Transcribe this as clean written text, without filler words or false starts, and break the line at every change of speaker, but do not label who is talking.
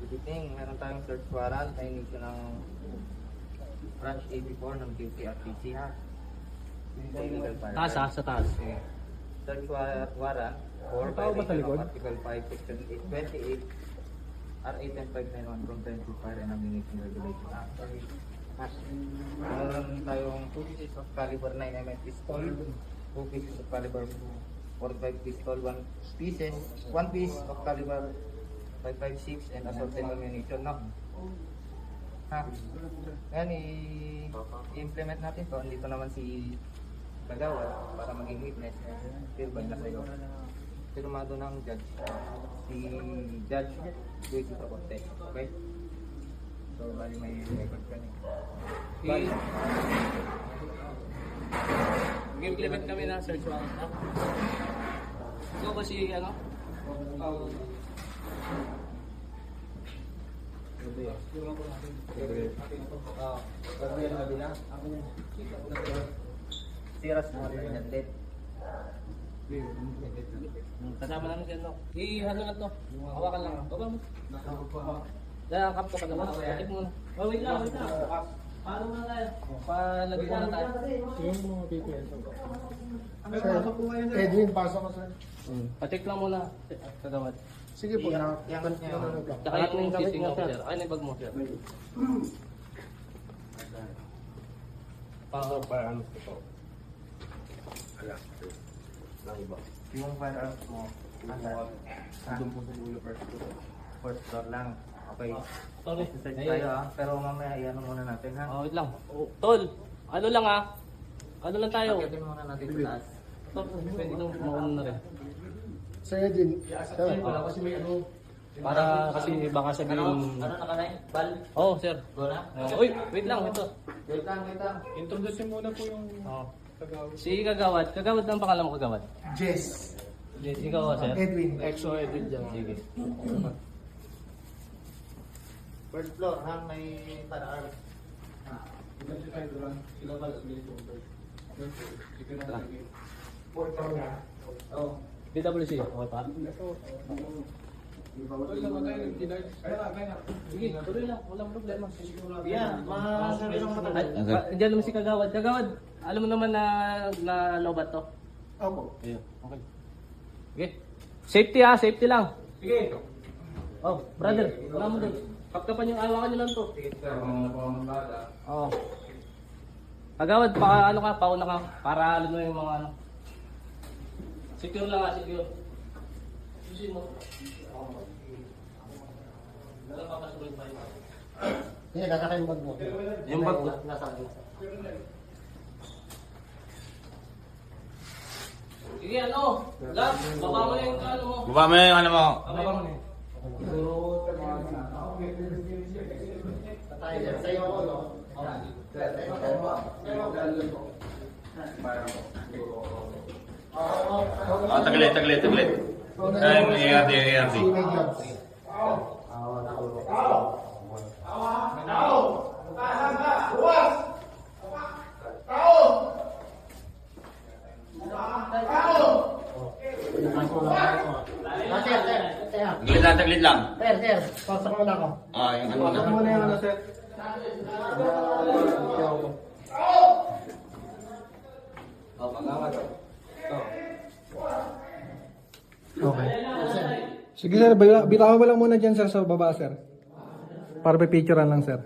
Good evening, meron tayong search warrant na inisyo ng branch 84 ng QCRTC ha.
Taas ha, sa taas.
Okay. Search warrant for violation of Article 5, Section 828 R8 and 591 Comprehensive Fire and Ammunition Regulation Act. Meron tayong 2 pieces of caliber 9mm pistol, 2 pieces of caliber 45 pistol, 1 piece of caliber 5.56 and assaulted ammunition, no? Ha? Ngayon, i-implement natin to. Andito naman si Kagawa para maging witness. Feel ba na sa'yo? Firmado ng judge. Si Judge Luis Procorte. Okay? So, bali may record ka niya.
Mag-implement kami ng search warrant ha. Ikaw ba si ano?
Siras mo rin yan din.
Kasama namin si ano. I-ano na to. Hawakan lang. Baba mo. Nakakap ka pa naman. Patip mo na. Oh, wait lang. Paano muna tayo? Palagay muna tayo.
Yung mga PPS. Edwin, pasok ka sir.
Patik lang muna. Kagawad.
Sige po,
Iangat niya yung
Tsaka yung sising officer. Ay, yung bag mo.
Paano ito?
yung firearms mo. Doon po sa dulo first floor lang. Okay.
Sorry.
Search tayo ha. Pero mamaya iano muna natin ha.
Oh, wait lang. Tol, ano lang ha? Ano lang tayo?
Pagkatin muna natin sa taas.
Tol, pwede nang mauna na rin.
Sir Edwin, wala kasi may ano.
Para kasi baka sabihin...
Ano nakalay? Bal?
Oh, sir.
Gola?
Uy, wait lang. Ito.
Wait lang.
Introduce muna po yung
Oh.
Tagawad.
Si Kagawad. Kagawad ang pangalan mo, Kagawad?
Jess.
Ikaw, sir?
Edwin. EXO Edwin dyan.
Sige.
First floor ha. May firearms. Oh.
PWC. Okay pa? Sige, tuloy lang. Walang problema.
Yan. Masabi lang matagal.
Diyan naman si Kagawad. Kagawad, alam mo naman na lobat to?
Opo.
Ayun. Okay. Okay. Safety ha, safety lang.
Sige.
Oh, brother, wala mo doon. Kapkapan yung awakan nyo lang to. Oh. Kagawad, ano ka, pauna ka, para alam mo yung mga ano. Secure lang ha, secure. Susi mo. Wala pa pasuloy pa yun.
Hindi, nakakain bag mo.
Yung bag ko.
Nasa akin.
Sige, ano? Lab, baba mo na yung ano mo.
Baba mo yung ano mo.
Baba mo na.
Sa'yo ako, no?
Taglit. Ay, may ARD.
Si May Gloves.
Taglit lang.
Sir, pasok mo na ako.
Ah, yung ano
Pasok mo na yung ano, sir. Okay. Sige sir, bitawan mo lang muna dyan sir sa baba sir. Para may picturean lang sir.